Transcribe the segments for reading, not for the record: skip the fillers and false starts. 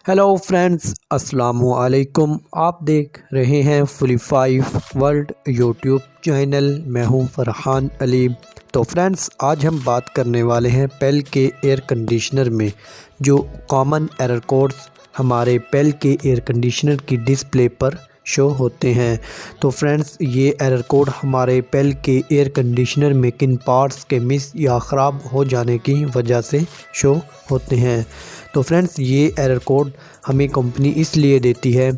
Hello friends, अस्सलाम ओ अलैकुम। आप देख रहे हैं फुली 5 वर्ल्ड यूट्यूब चैनल। मैं हूं फरहान अली। तो फ्रेंड्स, आज हम बात करने वाले हैं पेल के एयर कंडीशनर में जो कॉमन एरर कोड्स हमारे पेल के एयर कंडीशनर की डिस्प्ले पर शो होते हैं। तो फ्रेंड्स, ये एरर कोड हमारे पेल के एयर कंडीशनर में किन पार्ट्स के मिस या ख़राब हो जाने की वजह से शो होते हैं। तो फ्रेंड्स, ये एरर कोड हमें कंपनी इसलिए देती है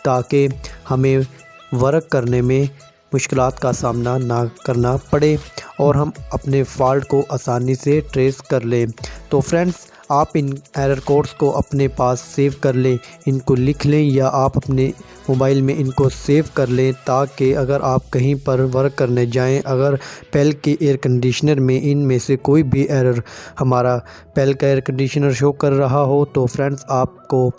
ताकि हमें वर्क करने में मुश्किलात का सामना ना करना पड़े और हम अपने फ़ॉल्ट को आसानी से ट्रेस कर लें। तो फ्रेंड्स, आप इन एरर कोड्स को अपने पास सेव कर लें, इनको लिख लें या आप अपने मोबाइल में इनको सेव कर लें ताकि अगर आप कहीं पर वर्क करने जाएं, अगर पेल के एयर कंडीशनर में इनमें से कोई भी एरर हमारा पेल का एयर कंडीशनर शो कर रहा हो तो फ्रेंड्स आपको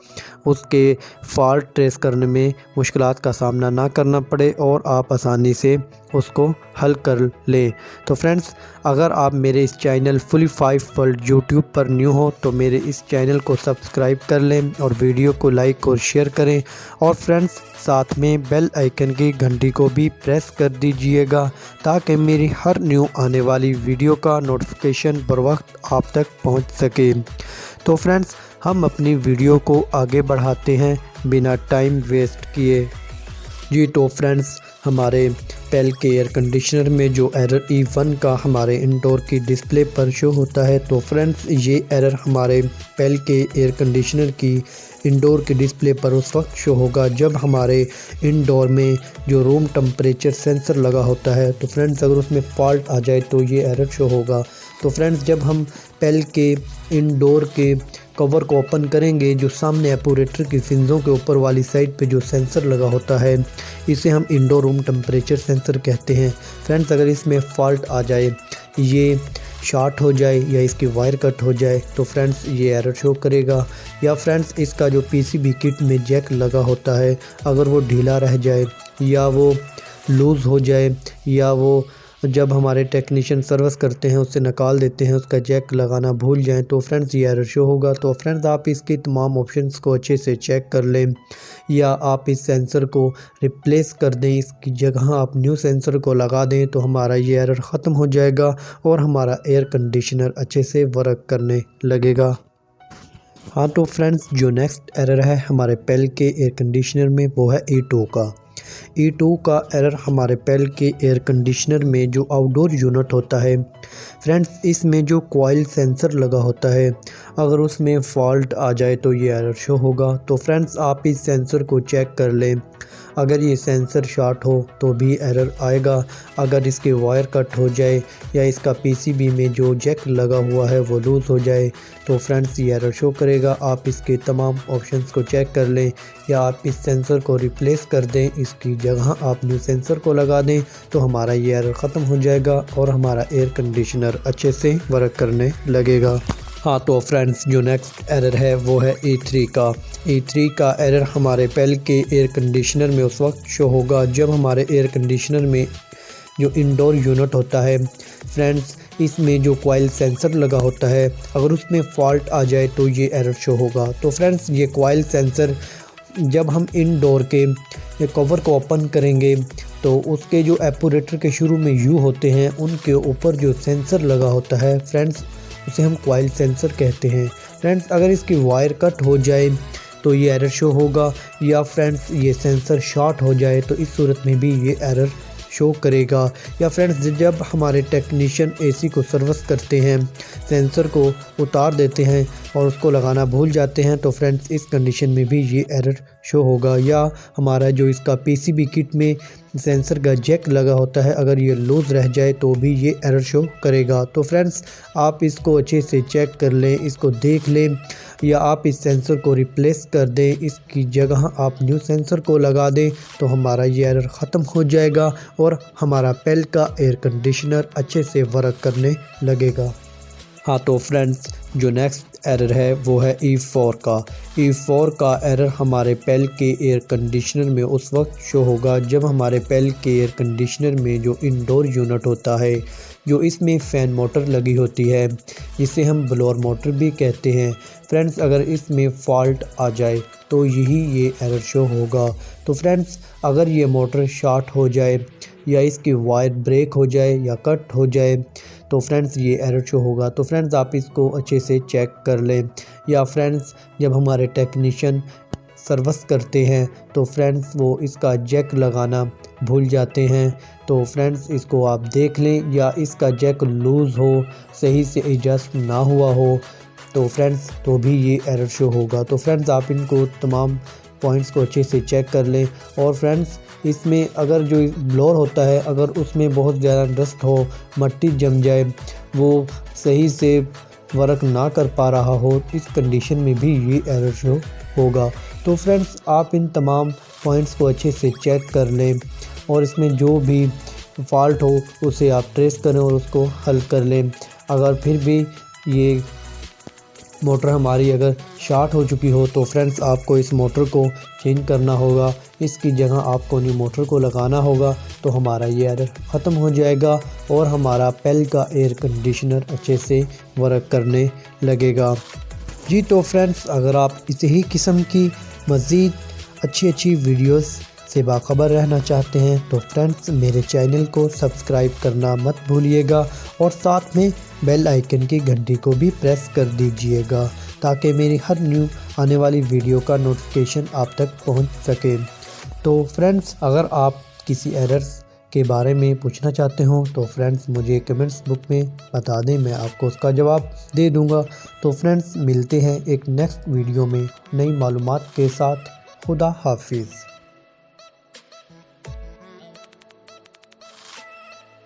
उसके फॉल्ट ट्रेस करने में मुश्किलात का सामना ना करना पड़े और आप आसानी से उसको हल कर लें। तो फ्रेंड्स, अगर आप मेरे इस चैनल फुली 5 वर्ल्ड यूट्यूब पर न्यू हो तो मेरे इस चैनल को सब्सक्राइब कर लें और वीडियो को लाइक और शेयर करें और फ्रेंड्स साथ में बेल आइकन की घंटी को भी प्रेस कर दीजिएगा ताकि मेरी हर न्यू आने वाली वीडियो का नोटिफिकेशन बर वक्त आप तक पहुंच सके। तो फ्रेंड्स, हम अपनी वीडियो को आगे बढ़ाते हैं बिना टाइम वेस्ट किए। जी तो फ्रेंड्स, हमारे पेल के एयर कंडीशनर में जो एरर E1 का हमारे इंडोर की डिस्प्ले पर शो होता है, तो फ्रेंड्स ये एरर हमारे पेल के एयर कंडीशनर की इंडोर की डिस्प्ले पर उस वक्त शो होगा जब हमारे इंडोर में जो रूम टेम्परेचर सेंसर लगा होता है, तो फ्रेंड्स अगर उसमें फॉल्ट आ जाए तो ये एरर शो होगा। तो फ्रेंड्स, जब हम पेल के इंडोर के कवर को ओपन करेंगे, जो सामने एपोरेटर की फिंजों के ऊपर वाली साइड पे जो सेंसर लगा होता है, इसे हम इंडोर रूम टेम्परेचर सेंसर कहते हैं। फ्रेंड्स, अगर इसमें फॉल्ट आ जाए, ये शॉर्ट हो जाए या इसकी वायर कट हो जाए तो फ्रेंड्स ये एरर शो करेगा। या फ्रेंड्स, इसका जो पीसीबी किट में जैक लगा होता है, अगर वो ढीला रह जाए या वो लूज़ हो जाए या वो जब हमारे टेक्नीशियन सर्विस करते हैं उससे निकाल देते हैं, उसका जैक लगाना भूल जाएं, तो फ्रेंड्स ये एरर शो होगा। तो फ्रेंड्स, आप इसकी तमाम ऑप्शंस को अच्छे से चेक कर लें या आप इस सेंसर को रिप्लेस कर दें, इसकी जगह आप न्यू सेंसर को लगा दें तो हमारा ये एरर ख़त्म हो जाएगा और हमारा एयर कंडीशनर अच्छे से वर्क करने लगेगा। हाँ तो फ्रेंड्स, जो नेक्स्ट एरर है हमारे पेल के एयर कंडीशनर में वो है E2 का। E2 का एरर हमारे पेल के एयर कंडीशनर में जो आउटडोर यूनिट होता है, फ्रेंड्स इसमें जो कॉइल सेंसर लगा होता है, अगर उसमें फॉल्ट आ जाए तो ये एरर शो होगा। तो फ्रेंड्स, आप इस सेंसर को चेक कर लें, अगर ये सेंसर शॉर्ट हो तो भी एरर आएगा। अगर इसकी वायर कट हो जाए या इसका पीसीबी में जो जैक लगा हुआ है वो लूज़ हो जाए तो फ्रेंड्स ये एरर शो करेगा। आप इसके तमाम ऑप्शंस को चेक कर लें या आप इस सेंसर को रिप्लेस कर दें, इसकी जगह आप न्यू सेंसर को लगा दें तो हमारा ये एरर ख़त्म हो जाएगा और हमारा एयर कंडीशनर अच्छे से वर्क करने लगेगा। हाँ तो फ्रेंड्स, जो नेक्स्ट एरर है वो है E3 का। E3 का एरर हमारे पेल के एयर कंडीशनर में उस वक्त शो होगा जब हमारे एयर कंडीशनर में जो इंडोर यूनिट होता है, फ्रेंड्स इसमें जो कॉइल सेंसर लगा होता है, अगर उसमें फॉल्ट आ जाए तो ये एरर शो होगा। तो फ्रेंड्स, ये कॉइल सेंसर जब हम इंडोर के कवर को ओपन करेंगे तो उसके जो एपोरेटर के शुरू में यू होते हैं, उनके ऊपर जो सेंसर लगा होता है, फ्रेंड्स उसे हम कॉइल सेंसर कहते हैं। फ्रेंड्स, अगर इसकी वायर कट हो जाए तो ये एरर शो होगा या फ्रेंड्स ये सेंसर शॉर्ट हो जाए तो इस सूरत में भी ये एरर शो करेगा। या फ्रेंड्स, जब हमारे टेक्नीशियन एसी को सर्विस करते हैं, सेंसर को उतार देते हैं और उसको लगाना भूल जाते हैं तो फ्रेंड्स इस कंडीशन में भी ये एरर शो होगा। या हमारा जो इसका पीसीबी किट में सेंसर का जैक लगा होता है, अगर ये लूज़ रह जाए तो भी ये एरर शो करेगा। तो फ्रेंड्स, आप इसको अच्छे से चेक कर लें, इसको देख लें या आप इस सेंसर को रिप्लेस कर दें, इसकी जगह आप न्यू सेंसर को लगा दें तो हमारा ये एरर ख़त्म हो जाएगा और हमारा पेल का एयर कंडीशनर अच्छे से वर्क करने लगेगा। हाँ तो फ्रेंड्स, जो नेक्स्ट एरर है वो है E4 का। E4 का एरर हमारे पेल के एयर कंडीशनर में उस वक्त शो होगा जब हमारे पेल के एयर कंडीशनर में जो इंडोर यूनिट होता है, जो इसमें फ़ैन मोटर लगी होती है, जिसे हम ब्लोअर मोटर भी कहते हैं। फ्रेंड्स, अगर इसमें फ़ॉल्ट आ जाए तो ये एरर शो होगा। तो फ्रेंड्स, अगर ये मोटर शॉर्ट हो जाए या इसकी वायर ब्रेक हो जाए या कट हो जाए तो फ्रेंड्स ये एरर शो होगा। तो फ्रेंड्स, आप इसको अच्छे से चेक कर लें, या फ्रेंड्स जब हमारे टेक्नीशियन सर्विस करते हैं तो फ्रेंड्स वो इसका जैक लगाना भूल जाते हैं। तो फ्रेंड्स, इसको आप देख लें, या इसका जैक लूज़ हो, सही से एडजस्ट ना हुआ हो तो फ्रेंड्स तो भी ये एरर शो होगा। तो फ्रेंड्स, आप इनको तमाम पॉइंट्स को अच्छे से चेक कर लें। और फ्रेंड्स, इसमें अगर जो ब्लोअर होता है, अगर उसमें बहुत ज़्यादा डस्ट हो, मिट्टी जम जाए, वो सही से वर्क ना कर पा रहा हो, इस कंडीशन में भी ये एरर शो होगा। तो फ्रेंड्स, आप इन तमाम पॉइंट्स को अच्छे से चेक कर लें और इसमें जो भी फॉल्ट हो उसे आप ट्रेस करें और उसको हल कर लें। अगर फिर भी ये मोटर हमारी अगर शॉर्ट हो चुकी हो तो फ्रेंड्स आपको इस मोटर को चेंज करना होगा, इसकी जगह आपको न्यू मोटर को लगाना होगा। तो हमारा ये एरर ख़त्म हो जाएगा और हमारा पेल का एयर कंडीशनर अच्छे से वर्क करने लगेगा। जी तो फ्रेंड्स, अगर आप इसी ही किस्म की मज़ीद अच्छी वीडियोस से बाखबर रहना चाहते हैं तो फ्रेंड्स मेरे चैनल को सब्सक्राइब करना मत भूलिएगा और साथ में बेल आइकन की घंटी को भी प्रेस कर दीजिएगा ताकि मेरी हर न्यू आने वाली वीडियो का नोटिफिकेशन आप तक पहुंच सके। तो फ्रेंड्स, अगर आप किसी एरर्स के बारे में पूछना चाहते हो तो फ्रेंड्स मुझे कमेंट्स बुक में बता दें, मैं आपको उसका जवाब दे दूंगा। तो फ्रेंड्स, मिलते हैं एक नेक्स्ट वीडियो में नई मालूमात के साथ। खुदा हाफिज़।